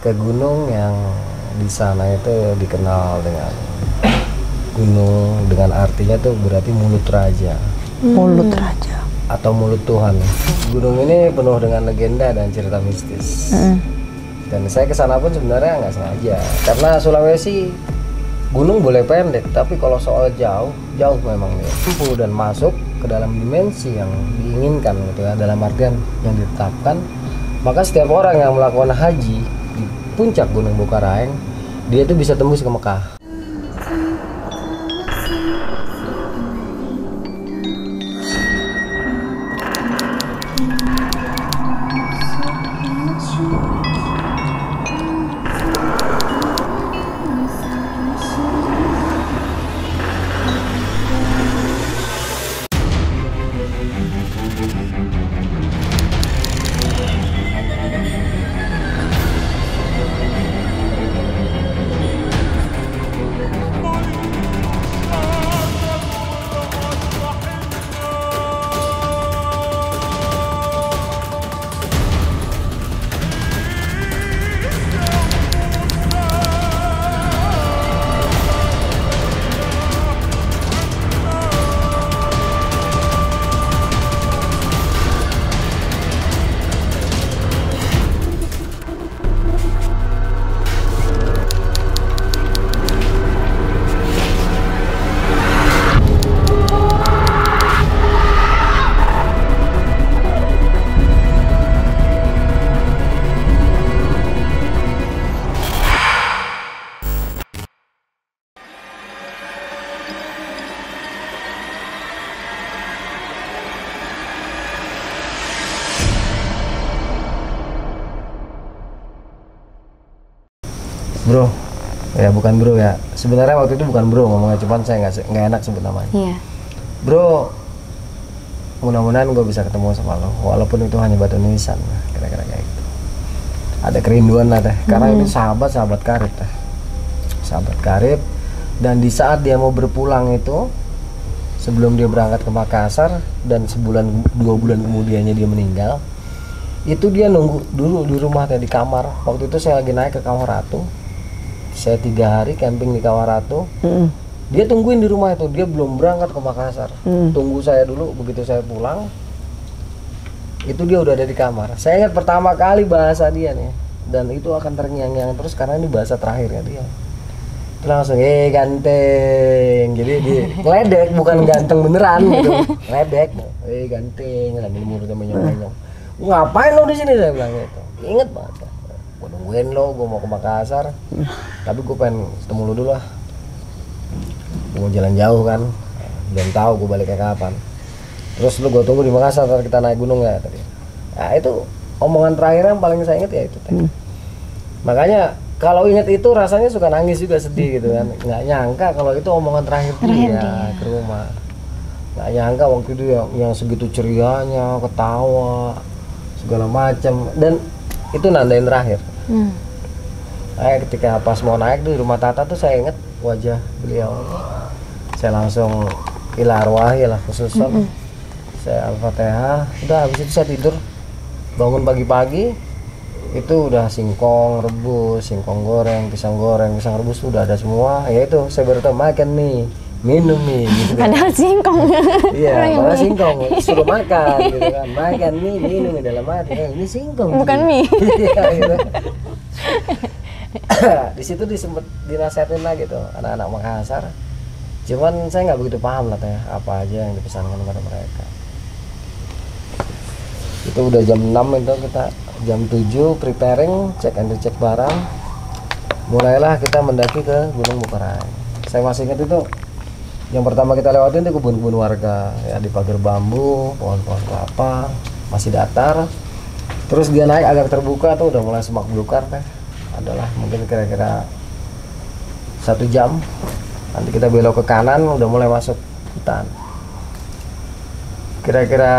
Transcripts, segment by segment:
ke gunung yang di sana itu dikenal dengan gunung dengan artinya tuh berarti mulut raja. Mulut raja atau mulut Tuhan. Gunung ini penuh dengan legenda dan cerita mistis. Dan saya kesana pun sebenarnya nggak sengaja, karena Sulawesi gunung boleh pendek, tapi kalau soal jauh memang ya. Mampu dan masuk ke dalam dimensi yang diinginkan gitu ya, dalam artian yang ditetapkan. Maka setiap orang yang melakukan haji di puncak Gunung Bukarang, dia itu bisa tembus ke Mekah. Bro, ya bukan bro ya. Sebenarnya waktu itu bukan bro ngomongnya, cuman saya nggak enak sebut namanya. Iya. Bro, mudah-mudahan gue bisa ketemu sama lo, walaupun itu hanya batu nisan, kira-kira kayak gitu. Ada kerinduan lah teh, karena ini sahabat karib teh, sahabat karib. Dan di saat dia mau berpulang itu, sebelum dia berangkat ke Makassar dan 2 bulan kemudiannya dia meninggal, itu dia nunggu dulu di rumah teh, di kamar. Waktu itu saya lagi naik ke Kawah Ratu. Saya 3 hari camping di Kawah Ratu. Dia tungguin di rumah itu, dia belum berangkat ke Makassar. Tunggu saya dulu, begitu saya pulang itu dia udah ada di kamar. Saya ingat pertama kali bahasa dia nih, dan itu akan terngiang-ngiang terus karena ini bahasa terakhirnya dia. Itu langsung ganteng, jadi dia ngeledek, bukan ganteng beneran gitu, ngeledek, ganteng, lagi mulutnya menyong-menyong. Ngapain lo di sini, saya bilang gitu. Ingat banget, gue nungguin lo, gue mau ke Makassar, tapi gue pengen ketemu lo dulu lah. Gue mau jalan jauh kan, belum tahu gue baliknya kapan. Terus lu gue tunggu di Makassar, kita naik gunung ya tadi. Nah itu omongan terakhir yang paling saya ingat ya itu. Makanya kalau ingat itu rasanya suka nangis juga, sedih gitu kan. Nggak nyangka kalau itu omongan terakhir dia ke rumah. Nggak nyangka waktu itu yang segitu cerianya, ketawa, segala macam, dan itu nandain terakhir. Ketika pas mau naik di rumah Tata tuh saya ingat wajah beliau. Saya langsung ila arwahi lah khususan. Saya Al-Fatihah, udah habis itu saya tidur. Bangun pagi-pagi itu udah singkong rebus, singkong goreng, pisang rebus udah ada semua. Ya itu saya baru tahu makan mie, minum mie gitu kan. Padahal singkong. Iya, padahal singkong suruh makan gitu kan. Makan mie, minum di dalam hati. Ini singkong. Bukan mie. Iya gitu. Di situ dinasihatin lah gitu anak-anak Makassar. Cuman saya nggak begitu paham lah teh apa aja yang dipesankan kepada mereka. Itu udah jam 6 itu, kita jam 7 preparing, cek and recheck barang. Mulailah kita mendaki ke Gunung Bukarang. Saya masih ingat itu yang pertama kita lewatin itu kebun-kebun warga ya, di pagar bambu, pohon-pohon kelapa, masih datar. Terus dia naik agak terbuka tuh udah mulai semak belukar teh. Adalah mungkin kira-kira 1 jam. Nanti kita belok ke kanan udah mulai masuk hutan. Kira-kira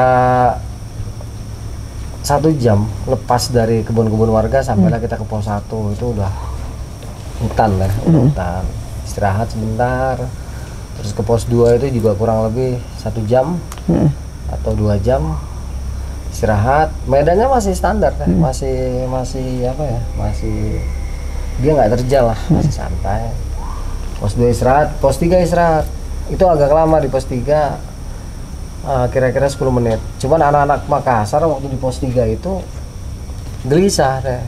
1 jam lepas dari kebun-kebun warga sampailah kita ke pos 1, itu udah hutan lah, hutan. Istirahat sebentar. Terus ke pos 2 itu juga kurang lebih 1 jam atau 2 jam. istirahat. Medannya masih standar kan, masih apa ya, masih dia nggak terjal lah, masih santai. Pos 2 istirahat, pos 3 istirahat. Itu agak lama di pos 3, kira-kira 10 menit. Cuman anak-anak Makassar waktu di pos 3 itu gelisah deh.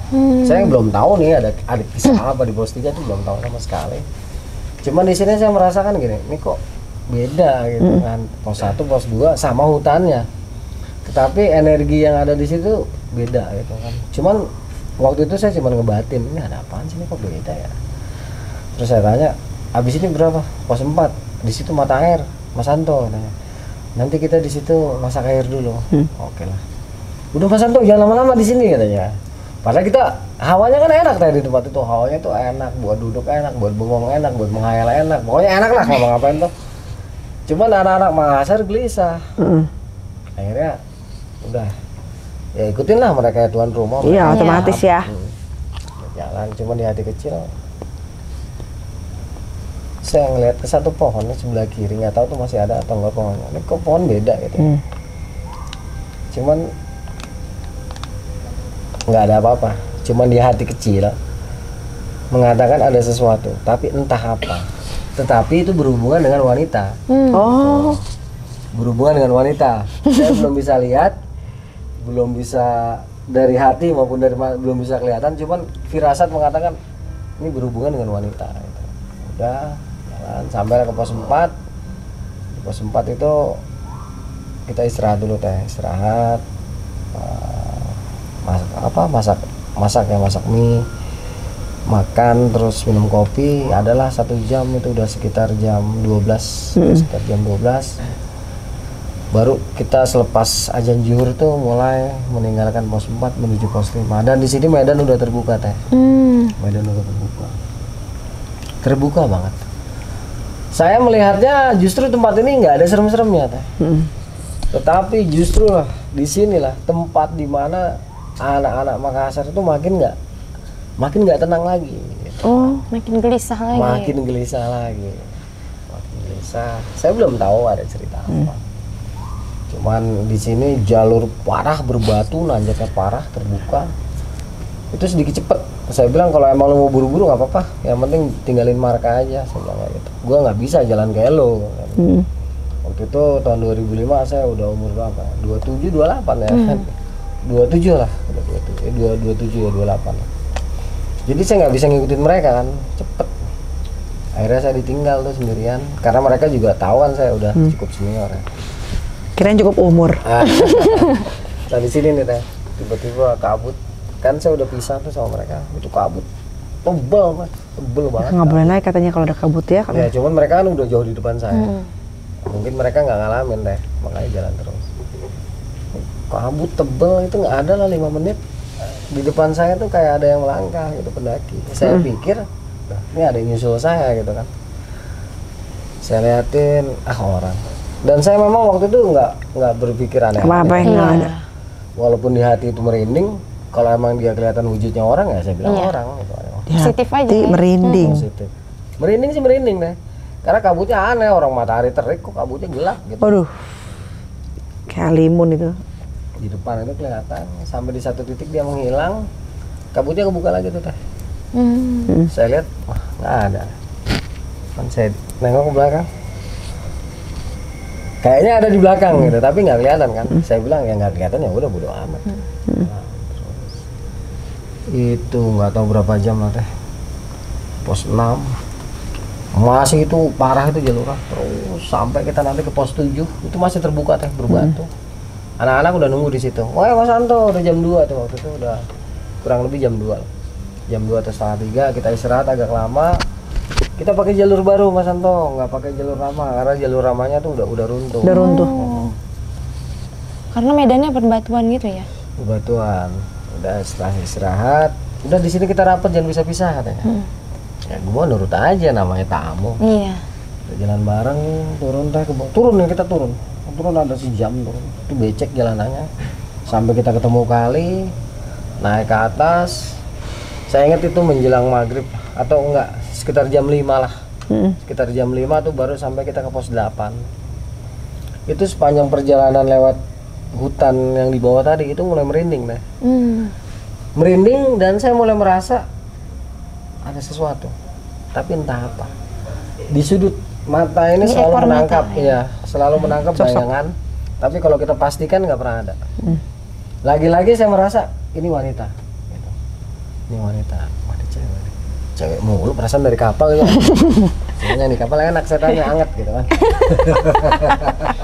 Saya belum tahu nih ada kisah apa di pos 3 itu, belum tahu sama sekali. Cuman di sini saya merasakan gini, ini kok beda gitu kan. Pos 1, pos 2 sama hutannya. Tetapi energi yang ada di situ beda gitu kan. Cuman waktu itu saya cuma ngebatin, ini ada apaan sih, ini kok beda ya. Terus saya tanya, habis ini berapa? Pos 4, di situ mata air, Mas Santo. Nanya. Nanti kita di situ masak air dulu. Oke lah. Udah Mas Santo jangan lama-lama di sini katanya. Padahal kita hawanya kan enak tadi di tempat itu, hawanya tuh enak, buat duduk enak, buat bengong enak, buat menghayal enak, pokoknya enak lah ngapa-ngapain tuh. Cuman anak-anak Makassar gelisah. Akhirnya udah ya ikutin lah mereka tuan rumah. Iya, otomatis ya. Jalan, cuman di hati kecil saya ngeliat ke satu pohon di sebelah kiri, nggak tahu tuh masih ada atau enggak pohonnya. Ini kok pohon beda gitu. Cuman nggak ada apa-apa. Cuman di hati kecil mengatakan ada sesuatu, tapi entah apa. Tetapi itu berhubungan dengan wanita. Oh, Berhubungan dengan wanita. Saya belum bisa lihat, belum bisa dari hati maupun dari belum bisa kelihatan. Cuman firasat mengatakan ini berhubungan dengan wanita. Gitu. Udah jalan sampai ke pos 4. Di pos 4 itu kita istirahat dulu teh, istirahat. Masak mie, makan, terus minum kopi. Adalah 1 jam, itu udah sekitar jam 12. Sekitar jam 12 baru kita selepas azan zuhur tuh mulai meninggalkan pos 4 menuju pos 5. Dan di sini medan udah terbuka teh. Medan udah terbuka banget. Saya melihatnya justru tempat ini nggak ada serem-seremnya teh. Tetapi justru lah di sinilah tempat dimana anak-anak Makassar itu makin nggak tenang lagi. Gitu. Makin gelisah lagi. Makin gelisah. Saya belum tahu ada cerita apa. Cuman di sini jalur parah berbatu, nanjaknya parah, terbuka. Itu sedikit cepet. Saya bilang kalau emang lo mau buru-buru nggak apa-apa. Yang penting tinggalin marka aja. Saya bilang kayak gitu. Gua nggak bisa jalan kayak lo. Waktu itu tahun 2005 saya udah umur berapa? 27, 28 ya. 27 lah. 27 ya 28. Jadi saya nggak bisa ngikutin mereka kan, cepet. Akhirnya saya ditinggal tuh sendirian. Karena mereka juga tahu kan saya udah cukup senior ya. kirain cukup umur. Nah di sini nih teh, tiba-tiba kabut. Kan saya udah pisah tuh sama mereka. Itu kabut tebel banget. Nggak boleh naik katanya kalau udah kabut ya. Ya cuman mereka kan udah jauh di depan saya. Mungkin mereka nggak ngalamin deh, makanya jalan terus. Kabut tebel itu nggak ada lah 5 menit. Di depan saya tuh kayak ada yang melangkah gitu, pendaki. Saya pikir ini ada yang nyusul saya gitu kan. Saya liatin orang. Dan saya memang waktu itu nggak berpikir aneh. Apa yang nggak ada. Walaupun di hati itu merinding, kalau emang dia kelihatan wujudnya orang ya saya bilang orang gitu. Positif aja ya. Merinding. Positif. Merinding sih merinding deh. Karena kabutnya aneh, orang matahari terik kok kabutnya gelap gitu. Waduh. Kayak limun itu. Di depan itu kelihatan, sampai di satu titik dia menghilang, kabutnya kebuka lagi tuh teh. Saya lihat, wah nggak ada. Kan saya nengok ke belakang, kayaknya ada di belakang gitu, tapi nggak kelihatan kan. Saya bilang ya nggak kelihatan, ya udah bodo amat. Nah, terus itu nggak tahu berapa jam lah teh, pos 6 masih itu parah itu jalurnya, terus sampai kita nanti ke pos 7 itu masih terbuka teh, berbatu. Anak-anak udah nunggu di situ. Wah Mas Santo udah jam 2 tuh, waktu itu udah kurang lebih jam 2. Jam 2 atau setengah 3 kita istirahat agak lama. Kita pakai jalur baru Mas Santo, nggak pakai jalur lama karena jalur lamanya tuh udah runtuh. Udah runtuh. Karena medannya berbatuan gitu ya. Berbatuan. Udah setelah istirahat, udah di sini kita rapat jangan bisa pisah katanya. Ya gua nurut aja, namanya tamu. Iya. Kita jalan bareng, turun teh ke bawah. Turun nih kita turun ada sejam turun. Itu becek jalanannya. Sampai kita ketemu kali, naik ke atas. Saya ingat itu menjelang maghrib atau enggak, sekitar jam 5 lah. Sekitar jam 5 tuh baru sampai kita ke pos 8. Itu sepanjang perjalanan lewat hutan yang di bawah tadi itu mulai merinding deh. Hmm. Merinding dan saya mulai merasa ada sesuatu, tapi entah apa. Di sudut mata ini Di selalu ekor mata, menangkap, ya. ya, selalu menangkap Sosok. bayangan. Tapi kalau kita pastikan nggak pernah ada. Lagi-lagi saya merasa ini wanita. Gitu. Ini wanita, cewek. Cewek mulu perasaan dari kapal gitu. Soalnya di kapal enak, setannya hangat gitu kan.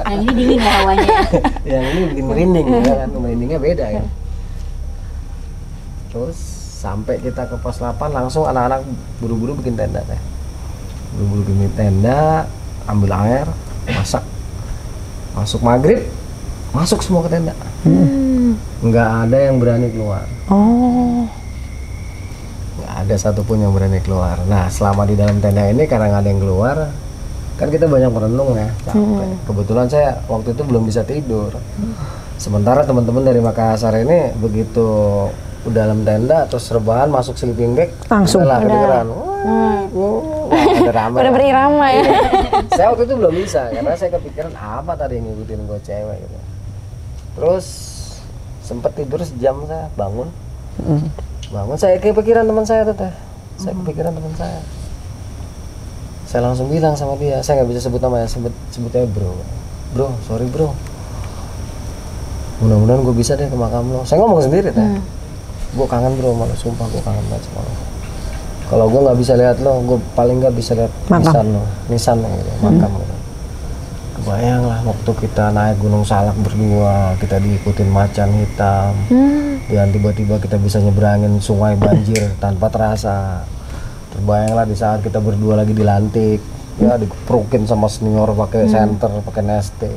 Yang ini dingin ya hawanya. Yang ini bikin merinding ya kan, merindingnya beda ya. Terus sampai kita ke pos 8 langsung anak-anak buru-buru bikin tenda teh. Buru-buru bikin tenda, ambil air, masak. Masuk maghrib, masuk semua ke tenda. Nggak ada yang berani keluar. Oh. Nggak ada satupun yang berani keluar. Nah selama di dalam tenda ini karena nggak ada yang keluar, kan kita banyak merenung ya, capek. Kebetulan saya waktu itu belum bisa tidur. Sementara teman-teman dari Makassar ini begitu udah dalam tenda terus rebahan masuk sleeping bag Langsung. udahlah kedengeran. Wah, ada rame. Udah berirama ya. Saya waktu itu belum bisa karena saya kepikiran apa tadi yang ngikutin gue cewek gitu. Terus sempet tidur sejam, saya bangun. Bangun saya kepikiran teman saya tuh teh. Saya kepikiran teman saya. Saya langsung bilang sama dia, saya nggak bisa sebut namanya, sebutnya bro, sorry bro. Mudah-mudahan gue bisa deh ke makam lo. Saya ngomong sendiri teh. Gue kangen bro, malah sumpah gue kangen banget sama lo. Kalau gue nggak bisa lihat lo, gue paling nggak bisa lihat Makam. nisan lo gitu, makam gitu. Kebayang lah waktu kita naik Gunung Salak berdua, kita diikutin macan hitam, dan tiba-tiba kita bisa nyebrangin sungai banjir tanpa terasa. Terbayang lah di saat kita berdua lagi dilantik, ya dikeprokin sama senior pakai senter, pakai nesting.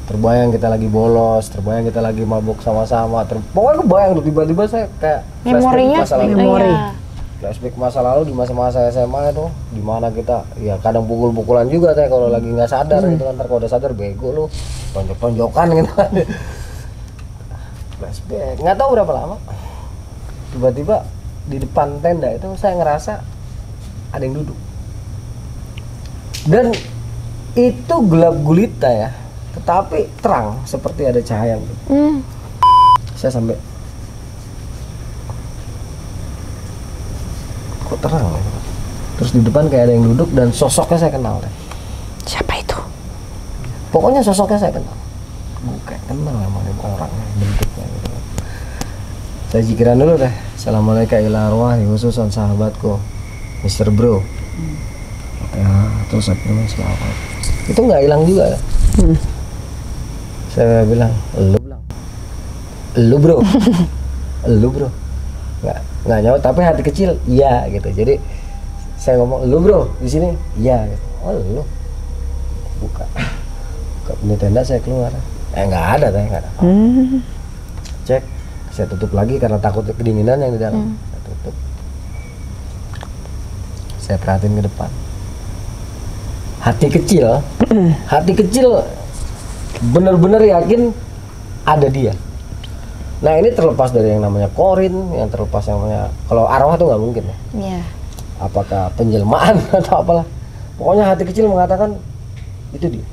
Terbayang kita lagi bolos, terbayang kita lagi mabuk sama-sama. Pokoknya kebayang tuh tiba-tiba saya kayak Memorinya masa lalu. Memori. iya. Flashback masa lalu di masa-masa SMA itu, di mana kita ya kadang pukul-pukulan juga teh kalau lagi nggak sadar gitu kan. Ntar kalau udah sadar bego lu, tonjok-tonjokan gitu kan. Flashback, nggak tahu berapa lama. Tiba-tiba di depan tenda itu saya ngerasa ada yang duduk. Dan itu gelap gulita ya, tetapi terang seperti ada cahaya gitu. Saya sampai kok terang ya? Terus di depan kayak ada yang duduk dan sosoknya saya kenal deh. Siapa itu? Pokoknya sosoknya saya kenal. Bukan kenal namanya orangnya, bentuknya gitu. Saya zikiran dulu deh. Assalamualaikum ila arwahi khususan sahabatku Mr. Bro. Ya, terus akhirnya selamat. Itu nggak hilang juga ya. Saya bilang, lu bro, lu bro. Nggak nyawa, tapi hati kecil iya gitu. Jadi saya ngomong lu bro di sini iya gitu. Oh lu buka pintu tenda, saya keluar, nggak ada teh, nggak ada. Cek, saya tutup lagi karena takut kedinginan yang di dalam. Saya tutup, saya perhatiin ke depan. Hati kecil bener-bener yakin ada dia. Nah ini terlepas dari yang namanya korin, yang terlepas yang namanya, kalau arwah tuh nggak mungkin ya. Iya. Apakah penjelmaan atau apalah. Pokoknya hati kecil mengatakan itu dia.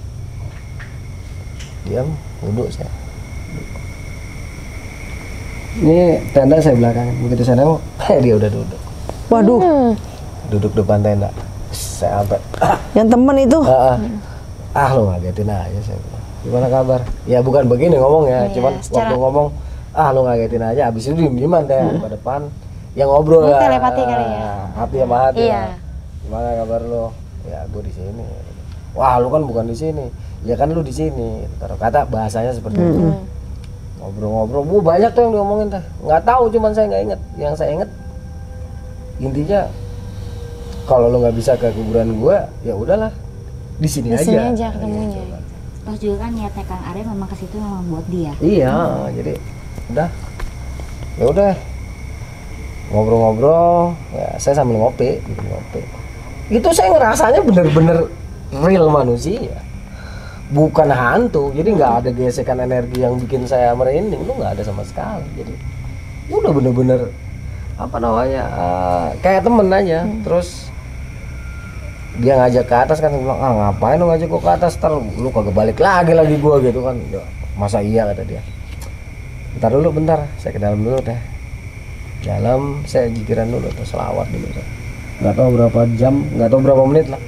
Diam, duduk saya. Ini tenda saya belakang. Begitu saya nengok, dia udah duduk. Waduh, Duduk depan tenda. Saya sampai, yang temen itu. lo ngagetin aja saya bilang. Gimana kabar? Ya bukan begini ngomong ya, Iya, cuman secara- waktu ngomong lo ngagetin aja, abis itu diem-dieman teh ke depan, yang ngobrol Mungkin lah, telepati kali ya. hati sama hati Iya. lah. Gimana kabar lo? Ya gue di sini. Wah lu kan bukan di sini, ya kan lu di sini. Kata bahasanya seperti itu. Ngobrol-ngobrol, banyak tuh yang diomongin teh. Nggak tahu, cuman saya nggak inget. Yang saya inget intinya kalau lo nggak bisa ke kuburan gue, ya udahlah di sini Di aja. sini aja ketemunya. Gitu kan. Terus juga kan niatnya Kang Arya memang ke situ memang buat dia. Iya, jadi udah, ya udah ngobrol-ngobrol, ya saya sambil ngopi, bikin ngopi. Itu saya ngerasanya bener-bener real manusia, bukan hantu. Jadi nggak ada gesekan energi yang bikin saya merinding, itu nggak ada sama sekali. Jadi udah bener-bener apa namanya, kayak temen aja. Terus dia ngajak ke atas kan, bilang ngapain lu ngajak gua ke atas, ntar lu kagak balik lagi gua gitu kan. Ya, Masa iya, kata dia. Bentar dulu, bentar, saya ke dalam dulu teh. Dalam, saya jikiran dulu tuh, selawat dulu teh. Nggak tahu berapa jam, nggak tahu berapa menit lah.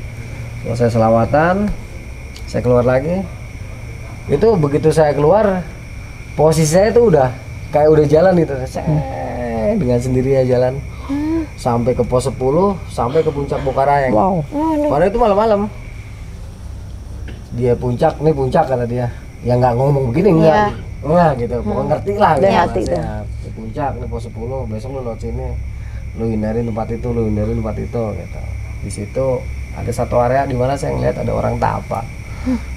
Selesai selawatan, saya keluar lagi. Itu begitu saya keluar, posisi saya tuh udah kayak udah jalan gitu. Saya dengan sendirinya jalan sampai ke pos 10, sampai ke puncak Bokarayeng. Wow. Padahal itu malam-malam. Dia puncak, nih puncak kata dia. Ya nggak ngomong begini enggak. Wah gitu, pokoknya ngerti lah. Udah gitu. ngerti tuh. Siap. Di puncak nih pos 10, besok lu lewat sini. Lu hindarin tempat itu, lu hindarin tempat itu gitu. Di situ ada satu area di mana saya ngeliat ada orang tapa.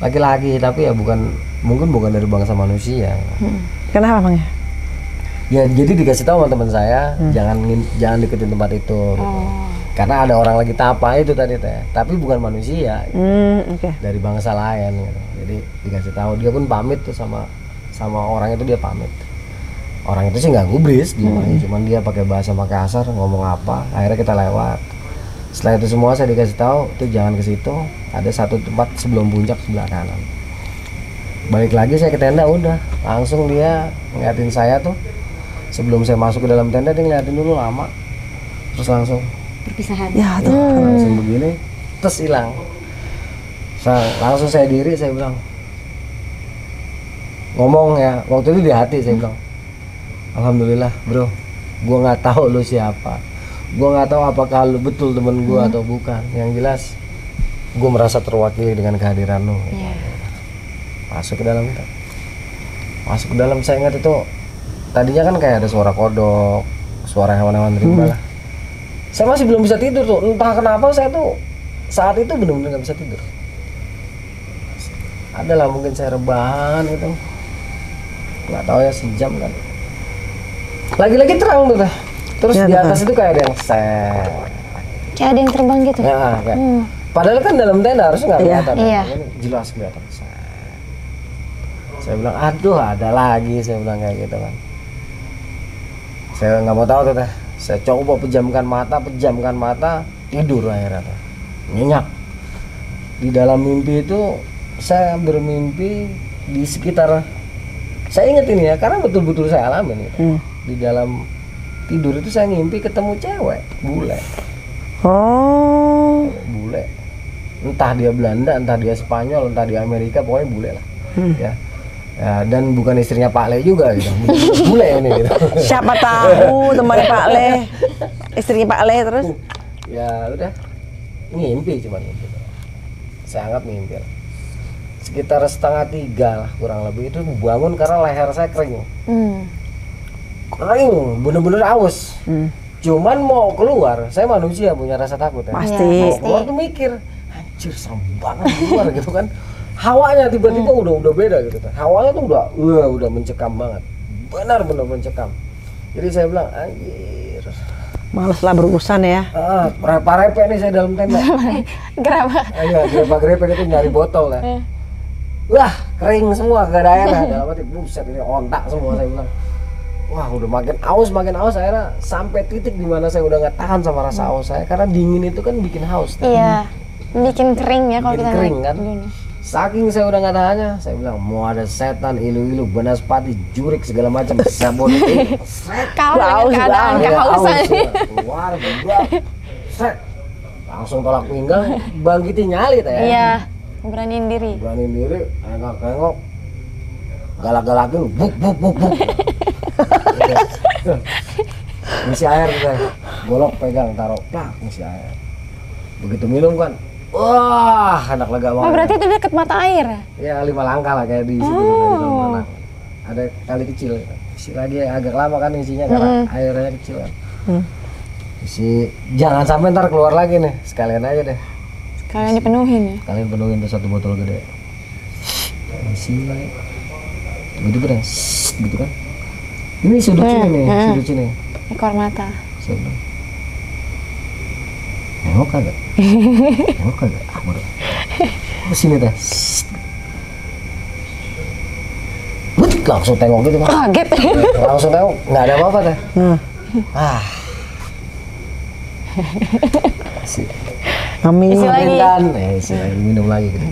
Laki-laki, tapi ya mungkin bukan dari bangsa manusia. Kenapa Bang ya? Ya jadi dikasih tahu sama teman saya, jangan deketin tempat itu gitu. Karena ada orang lagi tapa itu tadi teh, tapi bukan manusia, Oke. dari bangsa lain gitu. Jadi dikasih tahu, dia pun pamit tuh sama orang itu, dia pamit. Orang itu sih nggak gubris, cuman dia pakai bahasa Makassar, ngomong apa, akhirnya kita lewat. Setelah itu semua saya dikasih tahu, tuh jangan ke situ, ada satu tempat sebelum puncak sebelah kanan. Balik lagi saya ke tenda, udah langsung dia ngeliatin saya tuh. Sebelum saya masuk ke dalam tenda, dia ngeliatin dulu lama, terus langsung Perpisahan. Ya tuh. langsung begini, terus hilang. Langsung saya diri, saya bilang, ngomong ya, waktu itu di hati saya bilang, alhamdulillah bro, gua nggak tahu lu siapa, gua nggak tahu apakah lu betul temen gua atau bukan. Yang jelas, gua merasa terwakili dengan kehadiran lu. Masuk ke dalam, saya ingat itu tadinya kan kayak ada suara kodok, suara hewan-hewan rimba lah. Saya masih belum bisa tidur tuh, entah kenapa saya tuh saat itu benar-benar nggak bisa tidur. Adalah mungkin saya rebahan gitu, nggak tahu ya, sejam kan. Lagi-lagi terang tuh teh. Terus Ya, di betul. atas itu kayak ada yang set. Kayak ada yang terbang gitu. Ya, kayak. Padahal kan dalam tenda harusnya nggak Iya. kelihatan. Iya. Ini jelas kelihatan. Set. Saya bilang, aduh ada lagi, saya bilang kayak gitu kan. Saya nggak mau tahu tuh teh. Saya coba pejamkan mata, tidur akhirnya teh. Nyenyak. Di dalam mimpi itu saya bermimpi di sekitar, saya ingat ini ya, karena betul-betul saya alamin gitu. Di dalam tidur itu saya ngimpi ketemu cewek bule. Oh. Bule, entah dia Belanda, entah dia Spanyol, entah dia Amerika, pokoknya bule lah. Ya. Ya, dan bukan istrinya Pak Le juga gitu. Bule ini gitu. Siapa tahu temannya Pak Le, istrinya Pak Le terus. Ya udah, ngimpi cuman gitu. Saya anggap mimpi lah. Sekitar 2:30 lah kurang lebih, itu bangun karena leher saya kering. Kering, bener-bener aus. Cuman mau keluar, saya manusia punya rasa takut ya. Pasti. Mau keluar tuh mikir, anjir serem banget keluar gitu kan. Hawanya tiba-tiba udah beda gitu kan. Hawanya tuh udah mencekam banget. Benar-benar mencekam. Jadi saya bilang, anjir. Males lah berurusan ya. Repa-repe nih saya dalam tenda. Gerabak. Ayo, grepe itu nyari botol ya. Wah, kering semua, gak ada air. Dalam hati, buset ini ontak semua, saya bilang. Wah, udah makin aus, akhirnya sampai titik di mana saya udah nggak tahan sama rasa aus saya, karena dingin itu kan bikin haus. Iya. Bikin kering ya kalau Bikin kita kering naik kan. gunung. Saking saya udah nggak tahannya, saya bilang mau ada setan, ilu-ilu, banaspati, jurik segala macam, sabun itu. Kalau dengan keadaan kehausan. Keluar, bubar, set, langsung tolak pinggang, bangkitin nyali teh. Iya. Beraniin diri. Beraniin diri, nengok, galak-galakin, buk. Ngisi air kita, golok pegang, taruh, plak, ngisi air. Begitu minum kan, wah, anak lega banget. Oh berarti itu deket mata air ya? Ya 5 langkah lah kayak di situ dari mana. Ada kali kecil, isi lagi agak lama kan isinya karena airnya kecil kan. Isi, jangan sampai ntar keluar lagi nih, sekalian aja deh. Kalian dipenuhin ya? Kalian penuhin tuh 1 botol gede. Isi, gitu kan, gitu kan. Ini sudut sini nih, sudut sini. Ekor mata. Saya bilang, nengok kagak? Nengok kagak? Udah. Sini teh. Langsung tengok gitu kan. Kaget. Langsung tengok, nggak ada apa-apa teh. Si, Amin. Isi lagi. kan, isi lagi, minum lagi gitu.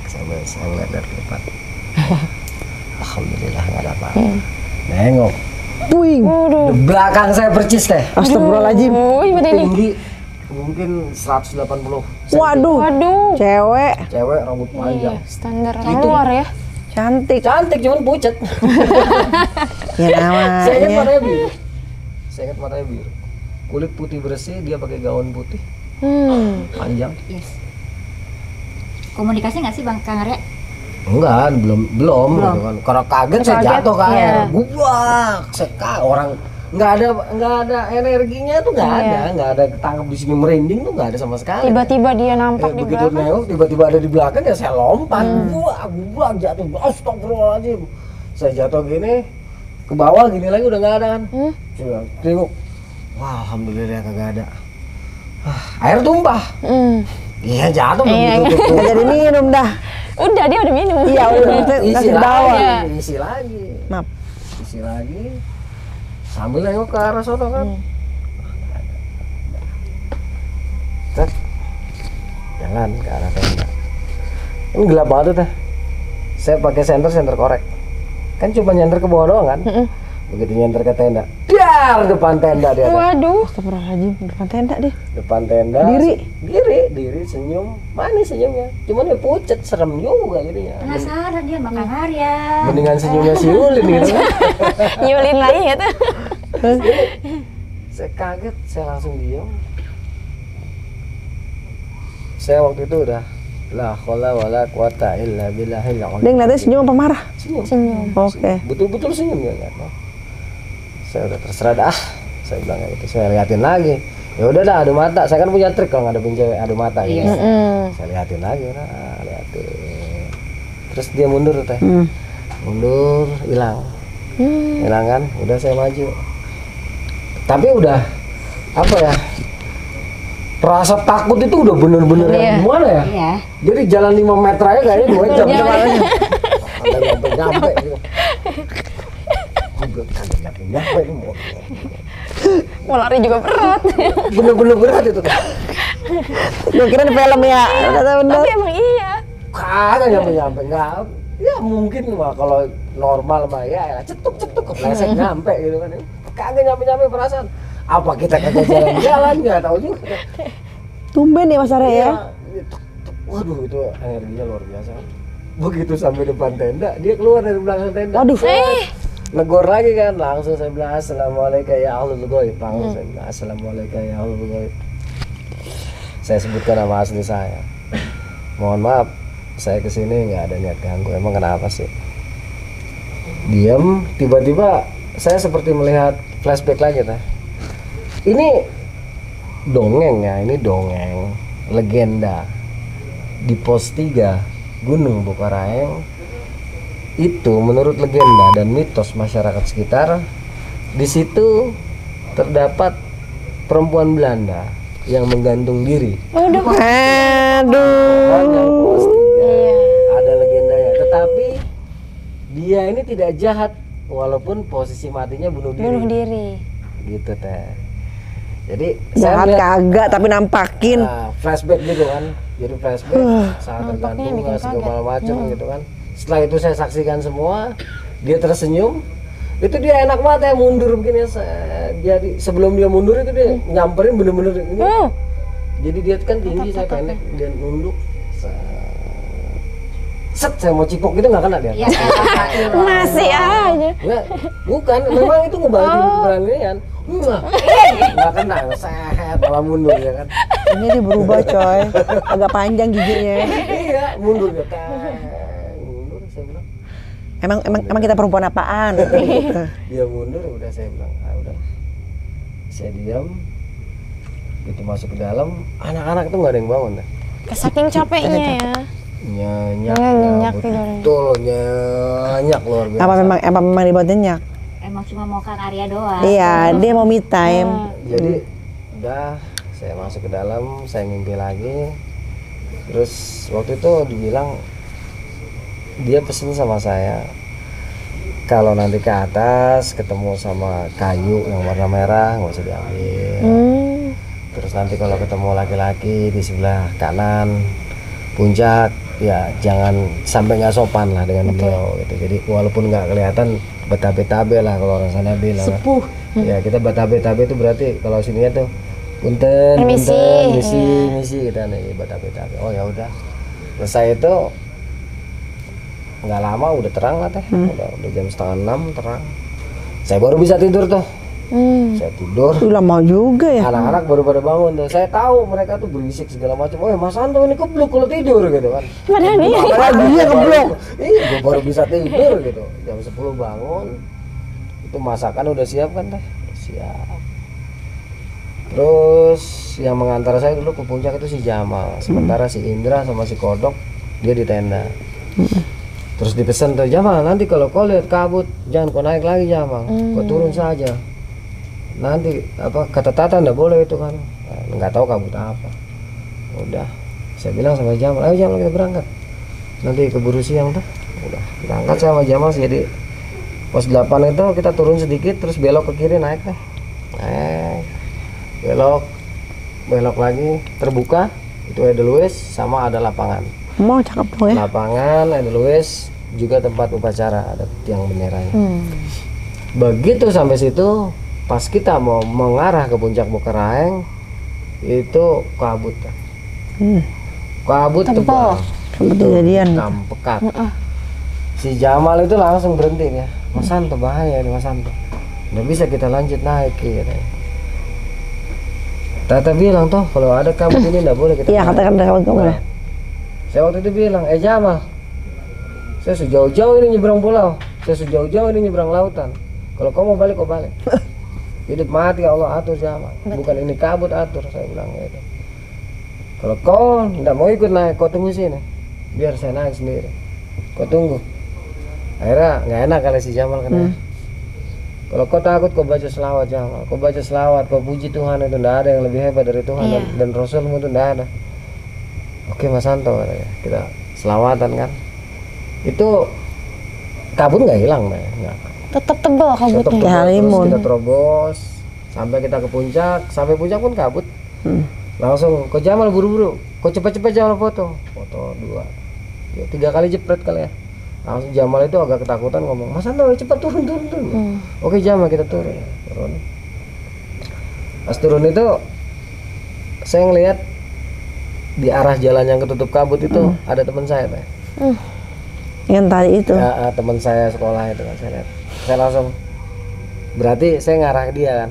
Sampai saya lihat dari depan. alhamdulillah nggak ada apa-apa. Nengok, Wing. di belakang saya percis teh, Astagfirullahaladzim. Oh, gimana ini? tinggi mungkin 180 Waduh. Waduh. Cewek. cewek rambut Iya, panjang, standar orang luar ya. Cantik. cantik cuman pucat. Ya Saya ingat namanya. matanya biru, saya ingat matanya biru, kulit putih bersih, dia pakai gaun putih panjang. Yes. Komunikasi nggak sih Bang Kang Arya? Enggak, belum gitu kan. Karena kaget saya Kaget, jatuh ke air. iya. Gubrak, orang nggak ada energinya tuh nggak ada ketangkep di sini merinding tuh nggak ada sama sekali. Tiba-tiba dia nampak di Begitu belakang. nengok tiba-tiba ada di belakang ya saya lompat, gubrak jatuh. Astagfirullahaladzim. Saya jatuh gini ke bawah gini lagi udah nggak ada kan. Coba tengok. Wah, alhamdulillah kagak ada. Air tumpah. Iya jatuh begitu. Nggak jadi minum dah. Udah dia udah minum. Iya udah Isi kasih lagi, bawah. Iya. isi lagi. Maaf. Isi lagi sambil nengok ke arah sono kan. Tet, jalan ke arah tenda. Ini gelap banget tuh teh. Saya pakai senter korek. Kan cuma nyenter ke bawah doang kan. Begitu nyenter ke tenda, dar depan tenda dia. Teh. Waduh. Astagfirullahaladzim. Depan tenda deh. Depan tenda. Diri? Diri senyum. Manis senyumnya. Cuman dia pucet, serem juga jadinya. Penasaran dia Bang Kang Arya. Mendingan senyumnya si Ulin gitu kan. Nyulin lagi ya tuh. Saya kaget, saya langsung diam. Saya waktu itu udah la haula wala quwata illa billahil Dia azim. ngeliatnya senyum apa marah? Senyum. Senyum. Oke. Betul-betul senyum dia kan. Saya udah terserah dah. Saya bilang kayak gitu. Saya liatin lagi. Ya udah dah adu mata. Saya kan punya trik kalau ngadepin cewek adu mata gitu. Yes. Saya liatin lagi, udah liatin. Terus dia mundur teh. Mundur, hilang. Hilang kan? Udah saya maju. Tapi udah apa ya? Rasa takut itu udah bener-bener yang gimana ya? Iya. Jadi jalan 5 meter aja kayaknya 2 jam jalannya. Kagak nyampe gitu. Kagak nyampe ini mau. Mau lari juga berat. Bener-bener berat itu kan. Gue kira di film ya. Ternyata bener. Tapi emang iya. Kagak nyampe enggak. Ya mungkin mah kalau normal mah ya cetuk kepleset nyampe gitu kan. Kagak nyampe perasaan. Apa kita kagak jalan-jalan nggak tahu juga. Tumben ya Mas Arya ya. Waduh itu energinya luar biasa. Begitu sampai depan tenda, dia keluar dari belakang tenda. Waduh. Negor lagi kan, langsung saya bilang assalamualaikum ya ahlul ghaib. Langsung saya bilang assalamualaikum ya ahlul ghaib. Saya sebutkan nama asli saya. Mohon maaf, saya kesini nggak ada niat ganggu. Emang kenapa sih? Diam, tiba-tiba saya seperti melihat flashback lagi teh. Ini dongeng ya, ini dongeng legenda di pos 3 Gunung Bukaraeng. Itu menurut legenda dan mitos masyarakat sekitar, di situ terdapat perempuan Belanda yang menggantung diri. Waduh. Kan yang pos 3 Iya. ada legendanya, tetapi dia ini tidak jahat walaupun posisi matinya bunuh diri. Bunuh diri. Gitu teh. Jadi Jahat melihat, kagak tapi nampakin. flashback gitu kan. Jadi flashback saat Nampaknya tergantung bikin segala kaget. macam gitu kan. Setelah itu saya saksikan semua, dia tersenyum. Itu dia enak banget ya mundur begini. Jadi sebelum dia mundur itu dia nyamperin bener-bener ini. Jadi dia kan tinggi, saya pendek, dia nunduk. Set, saya mau cipok gitu nggak kena dia. Iya. Masih aja. Nggak, bukan, memang itu ngebantu keberanian. Nggak kena, sehat, malah mundur ya kan. Ini dia berubah coy. Agak panjang giginya. Iya, mundur dia. Mundur, saya bilang. Emang kita perempuan apaan? Dia mundur, udah saya bilang, udah. Saya diam. Begitu masuk ke dalam, anak-anak itu nggak ada yang bangun deh. Saking capeknya ya. Nyenyak tidurnya. betul, nyenyak luar biasa. Apa memang dibuat nyenyak? Emang cuma mau Kang Arya doang. Iya, dia mau me time. Jadi udah saya masuk ke dalam, saya mimpi lagi. Terus waktu itu dibilang dia pesen sama saya, kalau nanti ke atas ketemu sama kayu yang warna merah nggak usah diambil. Terus nanti kalau ketemu laki-laki di sebelah kanan puncak ya jangan sampai nggak sopan lah dengan beliau gitu. Jadi walaupun nggak kelihatan betabe-tabe lah kalau orang sana bilang. Sepuh. Ya kita betabe-tabe itu berarti kalau sini tuh punten, Permisi. punten, misi kita nih betabe-tabe. Oh ya udah. Selesai itu nggak lama udah terang lah teh. Udah jam 5:30 terang. Saya baru bisa tidur tuh. Saya tidur. Lama juga ya. Anak-anak baru pada bangun tuh. Saya tahu mereka tuh berisik segala macam. Oh, Mas Anto ini kebluk kalau tidur gitu kan. Padahal dia Dia keblok. Iya, gua baru bisa tidur gitu. Jam 10 bangun. Itu masakan udah siap kan teh? Siap. Terus yang mengantar saya dulu ke puncak itu si Jamal. Sementara si Indra sama si Kodok dia di tenda. Terus dipesan tuh, Jamal nanti kalau kau lihat kabut jangan kau naik lagi Jamal. Kau turun saja. Nanti apa kata Tata nggak boleh itu kan, nggak tahu kabut apa. Udah saya bilang sama Jamal, ayo Jamal kita berangkat nanti keburu siang tuh. Udah berangkat sama Jamal sih. Jadi pos 8 itu kita turun sedikit terus belok ke kiri naik deh, belok lagi terbuka itu Edelweiss sama ada lapangan. Mau cakep dong ya. Lapangan Edelweiss juga tempat upacara ada tiang benderanya. Begitu sampai situ pas kita mau mengarah ke puncak Bukaraeng itu kabut. Kabut tebal. Kabut kejadian. Pekat. Si Jamal itu langsung berhenti ya. Mas Santo bahaya ini Mas Santo. Nggak bisa kita lanjut naik gitu. Tata bilang toh kalau ada kabut ini nggak boleh kita. Iya katakan kabut nggak boleh. Saya waktu itu bilang, Jamal, saya sejauh-jauh ini nyebrang pulau, saya sejauh-jauh ini nyebrang lautan. Kalau kau mau balik, kau balik. Hidup mati Allah atur Jamal, bukan ini kabut atur, saya bilang gitu. Kalau kau tidak mau ikut naik, kau tunggu sini, biar saya naik sendiri. Kau tunggu. Akhirnya nggak enak kali si Jamal kena. Kalau kau takut, kau baca selawat Jamal, kau baca selawat, kau puji Tuhan itu tidak ada yang lebih hebat dari Tuhan dan Rasulmu itu tidak ada. Oke Mas Santo, kita selawatan kan. Itu kabut nggak hilang, nggak. tetap tebal kabutnya. Tetap tebal, terus Halimun. kita terobos sampai kita ke puncak. Sampai puncak pun kabut. Langsung ke Jamal buru-buru. Kok cepet-cepet Jamal foto 2 ya, 3 kali jepret kali ya. Langsung Jamal itu agak ketakutan ngomong, Mas Santo cepat turun. Oke Jamal kita turun. Pas turun itu saya ngelihat di arah jalan yang ketutup kabut itu ada teman saya teh. Yang tadi itu. Ya, teman saya sekolah itu kan saya lihat. Saya langsung berarti saya ngarah ke dia kan.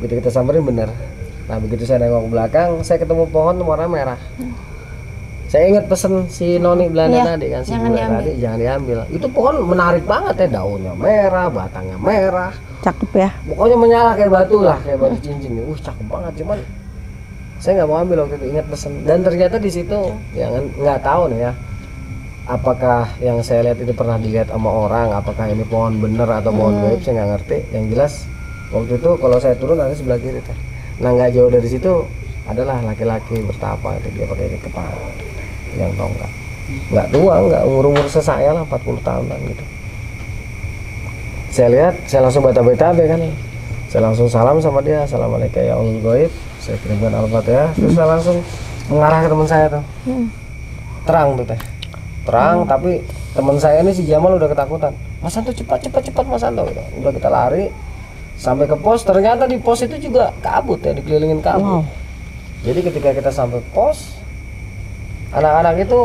Begitu kita samperin bener. Nah begitu saya nengok ke belakang, saya ketemu pohon warna merah. Saya ingat pesen si Noni Belanda tadi kan, si jangan bule diambil. tadi jangan diambil. Itu pohon menarik banget ya, daunnya merah, batangnya merah. Cakep ya. Pokoknya menyala kayak batu lah, kayak batu cincin. Cakep banget, cuman saya nggak mau ambil waktu itu, ingat pesen. Dan ternyata di situ yang nggak tahu nih ya, apakah yang saya lihat itu pernah dilihat sama orang, apakah ini pohon bener atau pohon gaib, saya nggak ngerti. Yang jelas waktu itu kalau saya turun ada sebelah kiri teh. Nah nggak jauh dari situ adalah laki-laki bertapa itu, dia pakai ikat kepala yang tongkat, nggak tua, nggak umur sesaya lah 40 tahunan gitu. Saya lihat, saya langsung bata-bata kan, saya langsung salam sama dia, assalamualaikum ya Allah gaib, saya kirimkan al-fatihah, terus saya langsung mengarah ke teman saya tuh. Terang tuh teh, terang, tapi teman saya ini si Jamal udah ketakutan. Mas Santo cepat Mas Santo gitu. Udah kita lari sampai ke pos, ternyata di pos itu juga kabut ya, dikelilingin kabut. Jadi ketika kita sampai pos, anak-anak itu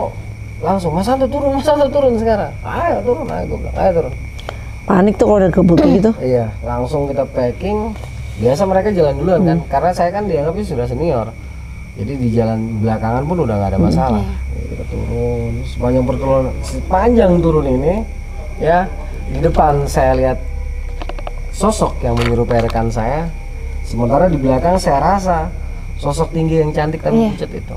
langsung Mas Santo turun sekarang. Ayo turun, ayo gue bilang, ayo turun. Panik tuh kalau udah kebut gitu. Iya, langsung kita packing. Biasa mereka jalan duluan kan, karena saya kan dianggapnya sudah senior. Jadi di jalan belakangan pun udah nggak ada masalah. Jadi kita turun, sepanjang turun ini, ya di depan saya lihat sosok yang menyerupai rekan saya. Sementara di belakang saya rasa sosok tinggi yang cantik tapi pucat itu.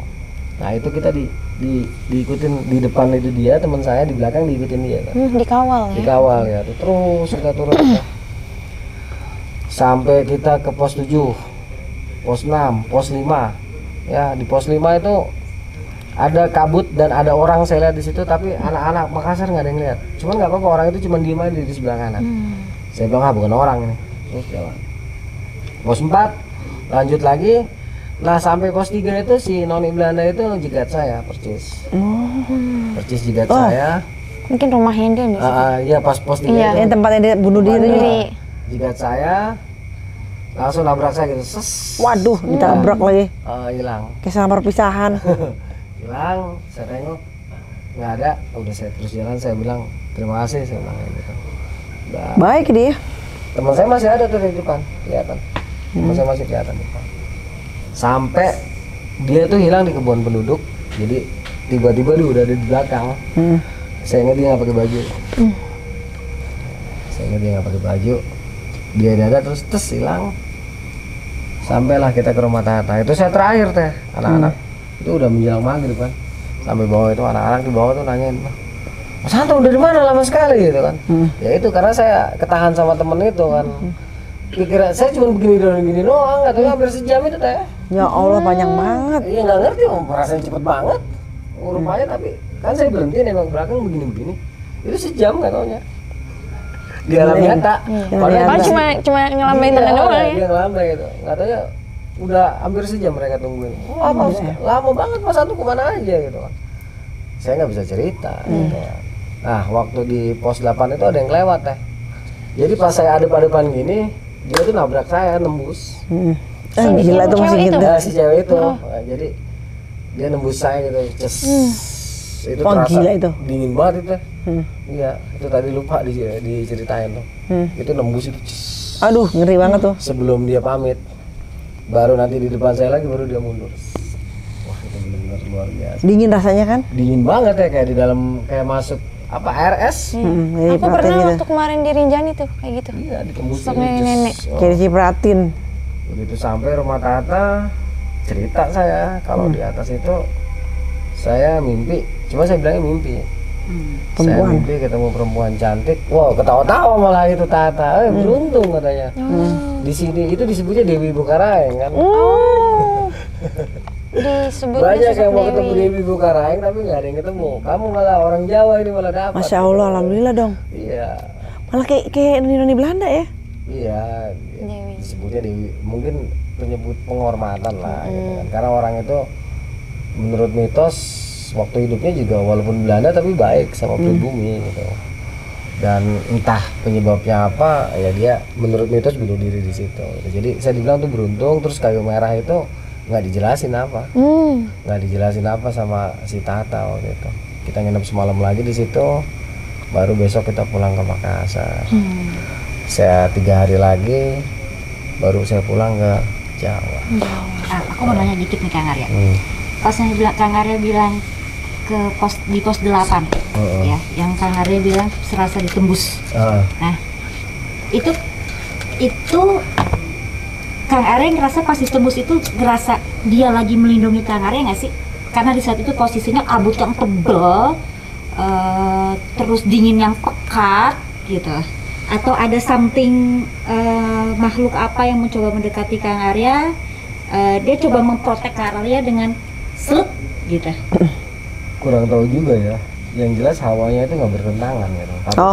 Nah itu kita diikutin, di depan itu dia teman saya, di belakang diikutin dia kan. Dikawal ya. Dikawal ya, terus kita turun sampai kita ke pos 7, pos 6, pos 5 ya. Di pos 5 itu ada kabut dan ada orang saya lihat di situ, tapi anak-anak Makassar nggak ada yang lihat. Cuman nggak apa-apa, orang itu cuma diem aja di sebelah kanan. Saya bilang bukan orang ini, terus jalan. Pos 4 lanjut lagi, Nah sampai pos 3 itu si Noni Belanda itu jigat saya percis. Percis jigat saya. Mungkin rumahnya dia di situ. Iya pas pos 3 Iya. itu. Yang tempatnya dia bunuh diri. Diri. Jigat saya, langsung nabrak saya gitu. Ses. Waduh, ditabrak lagi. Hilang. Kayak sama perpisahan. Hilang. Saya tengok nggak ada. Udah saya terus jalan. Saya bilang terima kasih. Saya bilang kayak gitu. Udah. Baik dia. Teman saya masih ada tuh di depan, kelihatan. Teman saya masih kelihatan di depan. Sampai dia tuh hilang di kebun penduduk. Jadi tiba-tiba dia udah ada di belakang. Saya ingat dia nggak pakai baju. Saya ingat dia nggak pakai baju. Dia ada terus hilang. Sampailah kita ke rumah Tata. Itu saya terakhir teh. Anak-anak itu udah menjelang maghrib kan. Sampai bawah itu anak-anak di bawah tuh nanyain, Mas Anto udah di mana lama sekali gitu kan. Ya itu karena saya ketahan sama temen itu kan. Pikiran saya cuma begini doang, nggak tahu hampir sejam itu teh. Ya Allah panjang banget. Iya nggak ngerti, rasanya cepet banget. Rupanya tapi kan saya berhenti nengok belakang begini-begini. Itu sejam nggak taunya. Di alam nyata. Padahal cuma ngelambain tangan doang ya. Dia ngelambai itu. Nggak taunya udah hampir sejam mereka tungguin. Lama banget Mas Anto kemana aja gitu kan. Saya nggak bisa cerita. Gitu. Nah waktu di pos 8 itu ada yang lewat teh. Jadi pas saya adep-adepan gini, dia tuh nabrak saya nembus. Gila tuh masih gitu. Nah, si cewek itu. Nah, jadi dia nembus saya gitu, ces. Itu Wah, terasa gila itu. dingin banget itu. Iya, itu tadi lupa diceritain tuh. Itu nembus itu. Ces. Aduh, ngeri banget tuh. Sebelum dia pamit, baru nanti di depan saya lagi baru dia mundur. Wah itu benar-benar luar biasa. Dingin rasanya kan? Dingin banget ya kayak di dalam kayak masuk apa RS. Jadi Aku perhatiin pernah gitu. waktu kemarin di Rinjani tuh kayak gitu. Iya ditembus. Sok nenek-nenek. Kayak dicipratin. Begitu sampai rumah Tata, cerita saya kalau di atas itu saya mimpi, cuma saya bilangnya mimpi. Saya Perempuan. mimpi ketemu perempuan cantik. Wow, ketawa-tawa malah itu Tata. Beruntung katanya. Di sini itu disebutnya Dewi Bukaraeng kan. Disebut Banyak yang mau Dewi. ketemu Dewi Bukaraeng tapi nggak ada yang ketemu. Kamu malah orang Jawa ini malah dapat. Masya Allah, alhamdulillah dong. Iya. Malah kayak noni Belanda ya. Iya. Dewi. Disebutnya Dewi. Mungkin penyebut penghormatan lah gitu kan. Karena orang itu menurut mitos waktu hidupnya juga walaupun Belanda tapi baik sama pribumi gitu. Dan entah penyebabnya apa ya dia menurut mitos bunuh diri di situ. Jadi saya dibilang tuh beruntung. Terus kayu merah itu nggak dijelasin apa, nggak dijelasin apa sama si Tata waktu itu. Kita nginep semalam lagi di situ, baru besok kita pulang ke Makassar. Saya 3 hari lagi, baru saya pulang ke Jawa. Aku mau nanya dikit nih Kang Arya. Pas yang Kang Arya bilang di pos 8 ya, yang Kang Arya bilang serasa ditembus. Nah, itu Kang Arya ngerasa pas ditembus itu ngerasa dia lagi melindungi Kang Arya nggak sih? Karena di saat itu posisinya kabut yang tebal, terus dingin yang pekat gitu. Atau ada something makhluk apa yang mencoba mendekati Kang Arya, dia coba memprotek Kang Arya dengan seluk gitu. Kurang tahu juga ya. Yang jelas hawanya itu nggak bertentangan gitu. Tapi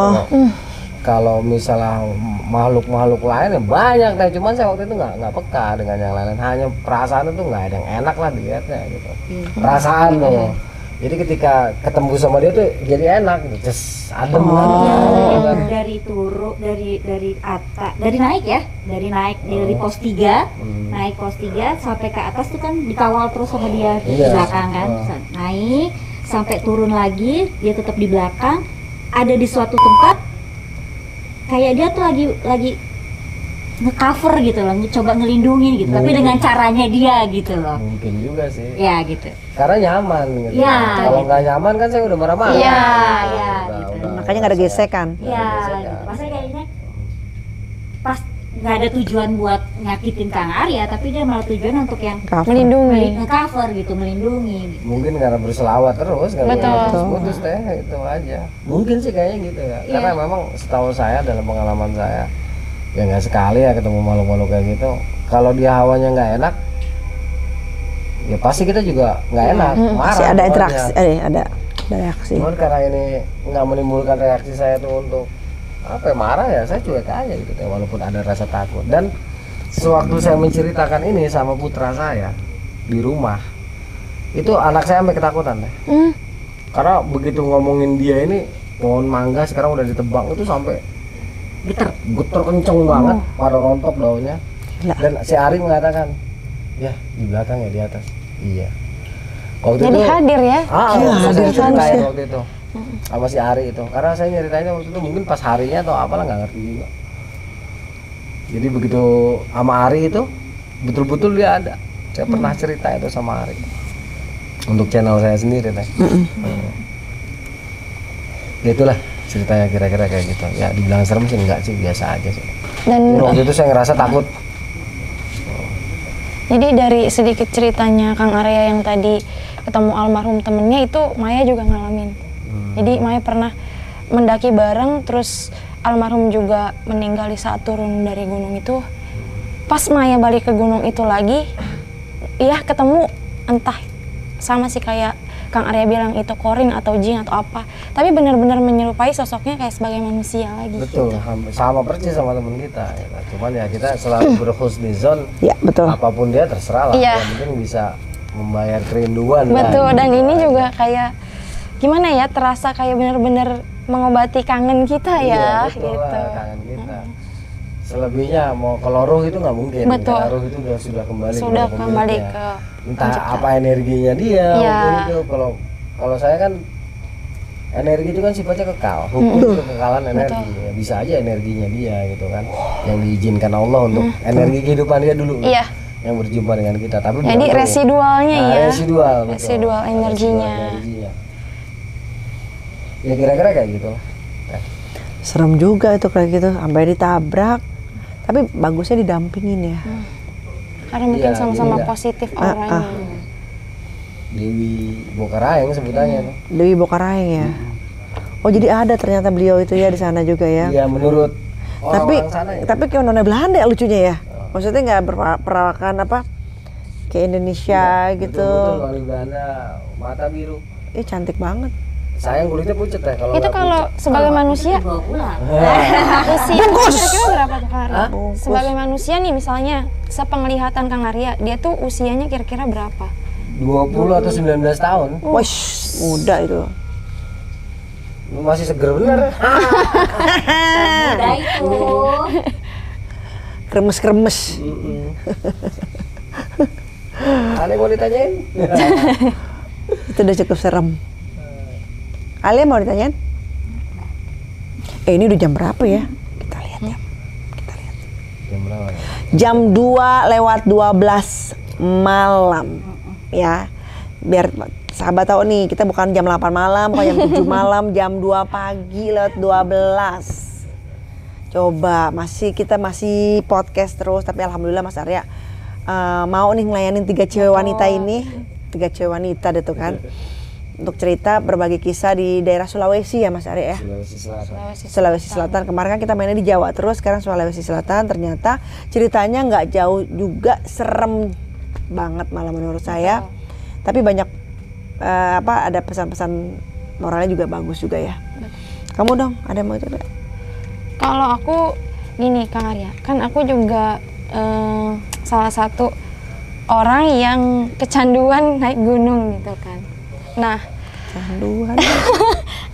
kalau misalnya makhluk-makhluk lain ya banyak deh, cuman saya waktu itu nggak peka dengan yang lain, hanya perasaan itu nggak ada yang enak lah dilihatnya gitu. Perasaan tuh. Jadi ketika ketemu sama dia tuh jadi enak gitu, just adem banget. Dari naik ya, dari pos 3, naik pos 3 sampai ke atas tuh kan dikawal terus sama dia di belakang kan. Naik sampai turun lagi, dia tetap di belakang. Ada di suatu tempat kayak dia tuh lagi nge-cover gitu loh, coba ngelindungi gitu, tapi dengan caranya dia gitu loh. Mungkin juga sih. Ya gitu. Karena nyaman gitu. Ya, Kalau gitu. nggak nyaman kan saya udah marah-marah. Iya, Udah, iya, udah, gitu. udah, Makanya nggak ada saya- gesekan. nggak ada Ya, gesekan. gitu. Maksudnya kayaknya pas nggak ada tujuan buat nyakitin Kang Arya, tapi dia malah tujuan untuk yang Melindungi. nge-cover gitu, melindungi gitu. Mungkin karena berselawat terus, nggak Betul. boleh putus-putus teh, itu aja. Mungkin sih kayaknya gitu ya. Iya. Karena memang setahu saya dalam pengalaman saya, ya nggak sekali ya ketemu makhluk-makhluk kayak gitu. Kalau dia hawanya nggak enak, ya pasti kita juga nggak enak, marah. Masih ada bawaannya. interaksi, ada reaksi. Cuman karena ini nggak menimbulkan reaksi saya tuh untuk apa ya, marah ya, saya cuek aja gitu ya, walaupun ada rasa takut. Dan sewaktu saya menceritakan ini sama putra saya, di rumah itu anak saya sampai ketakutan deh. Karena begitu ngomongin dia ini pohon mangga sekarang udah ditebang itu sampai getar kenceng banget pada rontok daunnya. Gila. Dan si Ari mengatakan, ya di belakang ya di atas. Iya. Waktu Jadi hadir ya. hadir terus ceritain ya. waktu itu sama si Ari itu. Karena saya nyeritainnya waktu itu mungkin pas harinya atau apalah nggak ngerti juga. Jadi begitu sama Ari itu betul-betul dia ada. Saya pernah cerita itu sama Ari untuk channel saya sendiri teh. Ya itulah ceritanya kira-kira kayak gitu. Ya dibilang serem sih enggak sih, biasa aja sih. Dan Waktu itu saya ngerasa takut. jadi dari sedikit ceritanya Kang Arya yang tadi ketemu almarhum temennya itu Maya juga ngalamin. Jadi Maya pernah mendaki bareng, terus almarhum juga meninggal di saat turun dari gunung itu. Pas Maya balik ke gunung itu lagi, ya ketemu entah sama sih kayak Kang Arya bilang itu korin atau jin atau apa. Tapi benar-benar menyerupai sosoknya kayak sebagai manusia lagi. Betul, sama persis sama teman kita. Ya. Cuman ya kita selalu berhusnuzon. Ya, betul. Apapun dia terserah lah. Iya. Yang penting bisa membayar kerinduan. Betul, kan. dan ini juga kayak gimana ya, terasa kayak benar-benar mengobati kangen kita ya, Iya, betul gitu. lah, kangen kita. Selebihnya mau kalau roh itu nggak mungkin. Betul. Karena roh itu sudah kembali. Sudah kepada kembali pemiliknya. ke entah pencipta. apa energinya dia. Iya. Mungkin itu kalau saya kan energi itu kan sifatnya kekal. Hukum itu kekekalan energi. Ya, bisa aja energinya dia gitu kan. Yang diizinkan Allah untuk energi kehidupan dia dulu. Iya. Yang berjumpa dengan kita. Tapi Jadi bukan roh. residualnya Nah, ya. Residual. betul. Residual energinya. Energinya. Ya kira-kira kayak gitu. Serem juga itu kayak gitu, sampai ditabrak. Tapi bagusnya didampingin ya. Karena mungkin Iya, sama-sama iya. positif auranya. Dewi Bokaraeng sebutannya tuh. Dewi Bokaraeng ya. Oh jadi ada ternyata beliau itu ya di sana juga ya. Iya menurut Tapi orang-orang sana ya. tapi kayak nona Belanda ya lucunya ya. Maksudnya nggak berperawakan apa kayak Indonesia gitu. Betul, kalau Belanda mata biru. Cantik banget. Sayang kulitnya pucet ya kalau Itu nggak kalau pucet. sebagai manusia Bawa pulang. usia kira-kira berapa tuh Kang Arya? Hah? Sebagai manusia nih misalnya, sepenglihatan Kang Arya, dia tuh usianya kira-kira berapa? 20 atau 19 tahun. Wah, muda itu. Lu masih seger bener. Udah itu. Kremes-kremes. Aneh mau ditanyain? Itu udah cukup serem. Alia mau ditanyain? Ini udah jam berapa ya? Kita lihat jam. Kita lihat. Jam berapa ya? Jam 2:12 malam. Ya. Biar sahabat tahu nih, kita bukan jam 8 malam, bukan jam 7 malam, jam 2 pagi lewat 12. Coba, kita masih podcast terus, tapi alhamdulillah Mas Arya mau nih ngelayanin 3 cewek wanita ini. 3 cewek wanita deh tuh kan. Untuk cerita berbagi kisah di daerah Sulawesi ya Mas Arya ya. Sulawesi Selatan. Sulawesi Selatan. Kemarin kan kita mainnya di Jawa terus, sekarang Sulawesi Selatan. Ternyata ceritanya nggak jauh juga, serem banget malah menurut saya. Tapi banyak ada pesan-pesan moralnya juga bagus juga ya. Kamu dong, ada yang mau coba? Kalau aku gini Kang Arya, kan aku juga salah satu orang yang kecanduan naik gunung gitu kan. Nah, Canduan.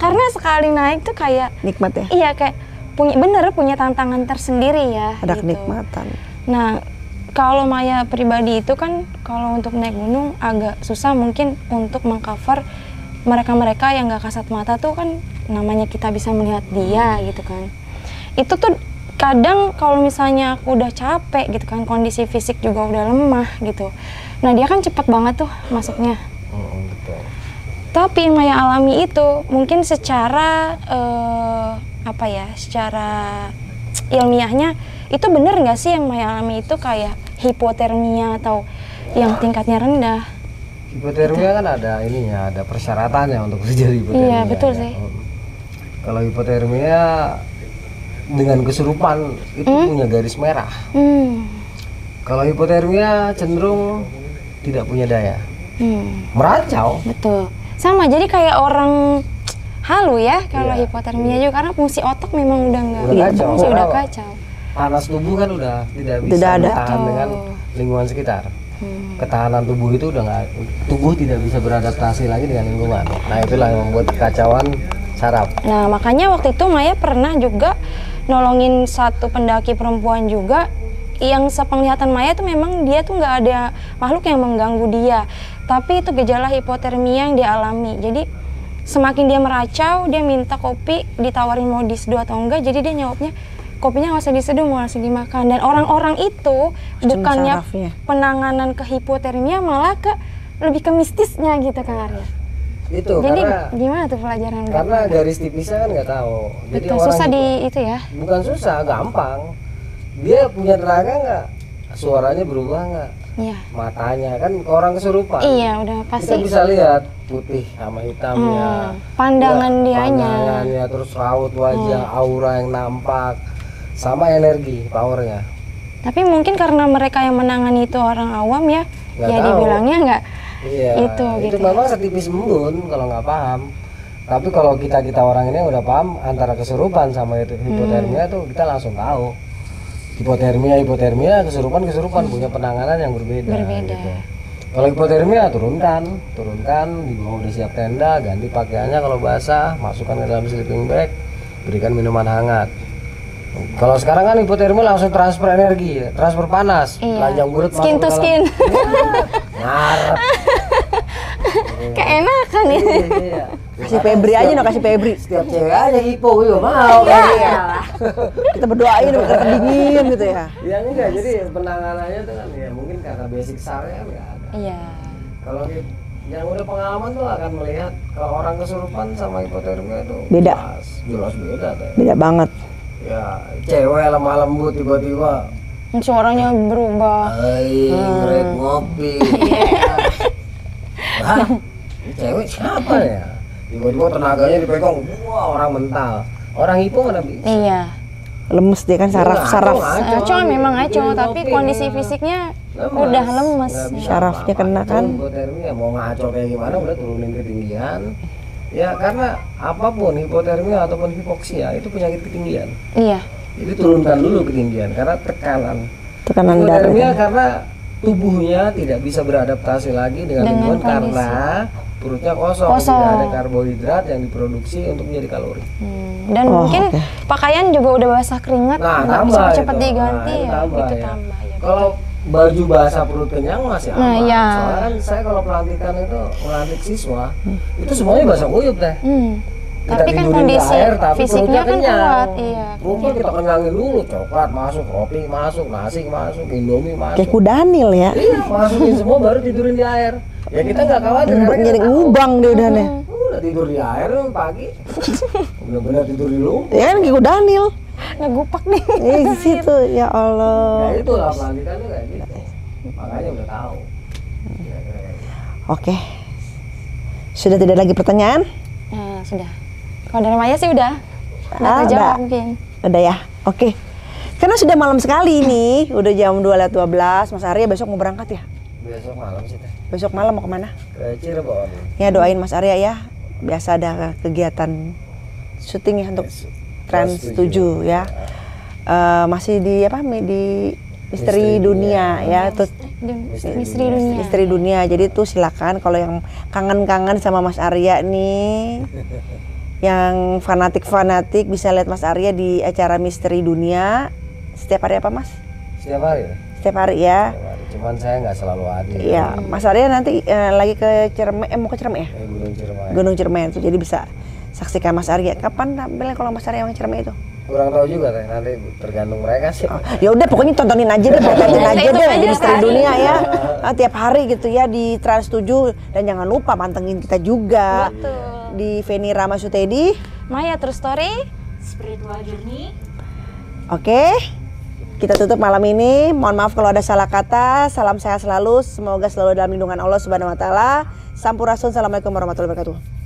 karena sekali naik tuh kayak Nikmat ya. iya kayak punya tantangan tersendiri ya. Ada gitu. kenikmatan. Nah, kalau Maya pribadi itu kan kalau untuk naik gunung agak susah mungkin untuk mengcover mereka-mereka yang gak kasat mata tuh kan, namanya kita bisa melihat dia gitu kan. Itu tuh kadang kalau misalnya aku udah capek gitu kan, kondisi fisik juga udah lemah gitu. Nah dia kan cepet banget tuh masuknya. Betul. Tapi yang Maya alami itu mungkin secara secara ilmiahnya itu bener nggak sih yang Maya alami itu kayak hipotermia atau yang tingkatnya rendah? Hipotermia kan ada ininya, ada persyaratannya untuk terjadi hipotermia. Iya, betul ya. sih. Kalau hipotermia dengan kesurupan itu punya garis merah. Kalau hipotermia cenderung tidak punya daya. Meracau. Betul. Sama, jadi kayak orang halu ya kalau Iya, hipotermia juga, karena fungsi otak memang udah nggak Udah kacau. udah Karena kacau. panas tubuh kan udah tidak bisa Tidak ada. bertahan dengan lingkungan sekitar. Ketahanan tubuh itu udah nggak, tubuh tidak bisa beradaptasi lagi dengan lingkungan. Nah itulah yang membuat kekacauan saraf. Nah makanya waktu itu Maya pernah juga nolongin satu pendaki perempuan juga, yang sepenglihatan Maya tuh memang dia tuh nggak ada makhluk yang mengganggu dia, tapi itu gejala hipotermia yang dia alami. Jadi semakin dia meracau, dia minta kopi, ditawarin mau diseduh atau enggak, jadi dia nyawabnya kopinya nggak usah diseduh, mau langsung dimakan. Dan orang-orang itu bukannya sarafnya. penanganan ke hipotermia, malah ke lebih ke mistisnya gitu Kang Arya. Itu Jadi karena gimana tuh pelajaran? karena garis tipisnya kan nggak tahu. Jadi Betul, orang susah juga- di itu ya. bukan susah, gampang. Dia punya tenaga nggak, suaranya berubah nggak, Iya. matanya kan orang kesurupan. Iya, udah Kita pasti. bisa lihat putih sama hitamnya, Pandangan ya, dianya. pandangannya, terus raut wajah, aura yang nampak, sama energi, powernya. Tapi mungkin karena mereka yang menangani itu orang awam ya, Nggak ya tahu. dibilangnya nggak Iya, itu gitu. memang setipis embun kalau nggak paham. Tapi kalau kita orang ini udah paham antara kesurupan sama itu hipotermia tuh kita langsung tahu. Hipotermia, kesurupan punya penanganan yang berbeda. Berbeda. Gitu. Kalau hipotermia turunkan, di bawah udah siap tenda, ganti pakaiannya kalau basah, masukkan ke dalam sleeping bag, berikan minuman hangat. Kalau sekarang kan hipotermia langsung transfer energi, transfer panas, Iya. telanjang bulat Skin masuk to ke dalam. skin. Ngarep. Keenakan ini. Iya. Kasih Febri aja no, kasih Febri. Setiap cewek aja hipo, gue juga mau. Iya. Kita berdoain biar dingin gitu ya. Iya enggak, jadi penanganannya tuh kan ya mungkin karena basic SAR-nya nggak ada. Iya. Kalau yang udah pengalaman tuh akan melihat kalau orang kesurupan sama hipotermia itu Beda. jelas beda tuh. Beda banget. Ya, cewek lemah lembut tiba-tiba Suaranya berubah. hai ngerit ngopi. Hah? Ini cewek siapa ya? Tiba-tiba tenaganya dipegang, wah orang mental. Orang hipo mana bisa? Iya. Lemes dia kan saraf. Aco memang aco, tapi kondisi fisiknya udah lemes. Nggak bisa Sarafnya apa-apa. kena Itu kan. hipotermia mau ngaco kayak gimana udah turunin ketinggian. Ya karena apapun hipotermia ataupun hipoksia itu penyakit ketinggian. Iya. Jadi turunkan dulu ketinggian karena tekanan. Tekanan darah. Hipotermia karena tubuhnya tidak bisa beradaptasi lagi dengan Dengan lingkungan kondisi. karena perutnya kosong, Kosong. tidak ada karbohidrat yang diproduksi untuk menjadi kalori. Dan Oh, mungkin oke. pakaian juga udah basah keringat, Nah, nggak tambah bisa cepat itu. diganti Nah, itu ya. tambah Itu ya. tambah ya. Kalau baju basah perut kenyang masih aman. Nah, iya. Soalnya kan saya kalau pelantikan itu melantik siswa, itu semuanya basah kuyup teh. Kita Tapi kan tidurin di kondisi air, tapi fisiknya perutnya kan kenyang. kuat, iya. Mungkin kita kenyangin dulu, coklat masuk, roti masuk, nasi masuk, indomie masuk. Kayak kudanil ya. Iya, masukin semua baru tidurin di air. Ya kita nggak khawatir karena kita Jadi tahu. ngubang dia udah nih. Udah tidur di air pagi. Bener-bener tidur di lumpur. Ya kan kayak kudanil. Ngegupak nih. Di situ ya Allah. Ya itu lah pelantikan tuh kayak gitu. Makanya udah tahu. Kira-kira kayak gitu. Oke. Sudah tidak lagi pertanyaan? Nah, sudah. Kalau dari Maya sih udah. Udah Ah, terjawab udah. mungkin. Udah ya. Oke. Karena sudah malam sekali nih, udah jam 2:12. Mas Arya besok mau berangkat ya? Besok malam sih teh. Besok malam mau kemana? Ke Cirebon. Ya doain Mas Arya ya. Biasa ada kegiatan syuting ya untuk Trans 7 ya. Masih di apa? Di Misteri Dunia ya. Terus Misteri Dunia. Misteri Dunia. Jadi tuh silakan kalau yang kangen-kangen sama Mas Arya nih, yang fanatik-fanatik bisa lihat Mas Arya di acara Misteri Dunia. Setiap hari apa Mas? Setiap hari. Setiap hari ya. Setiap hari. Cuman saya nggak selalu hadir. Iya, Mas Arya nanti lagi ke Ciremai, mau ke Ciremai ya? Gunung Ciremai. Gunung Ciremai itu, jadi bisa saksikan Mas Arya. Kapan tampilnya kalau Mas Arya yang Ciremai itu? Kurang tahu juga teh, nanti tergantung mereka sih. Ya udah pokoknya tontonin aja deh, tontonin aja Itu deh aja di Misteri sekali. Dunia ya. Tiap hari gitu ya di Trans 7 dan jangan lupa pantengin kita juga Betul. di Feni Ramasutedi. Maya True Story. Spiritual Journey. Oke. Kita tutup malam ini. Mohon maaf kalau ada salah kata. Salam sehat selalu. Semoga selalu dalam lindungan Allah Subhanahu wa taala. Sampurasun. Assalamualaikum warahmatullahi wabarakatuh.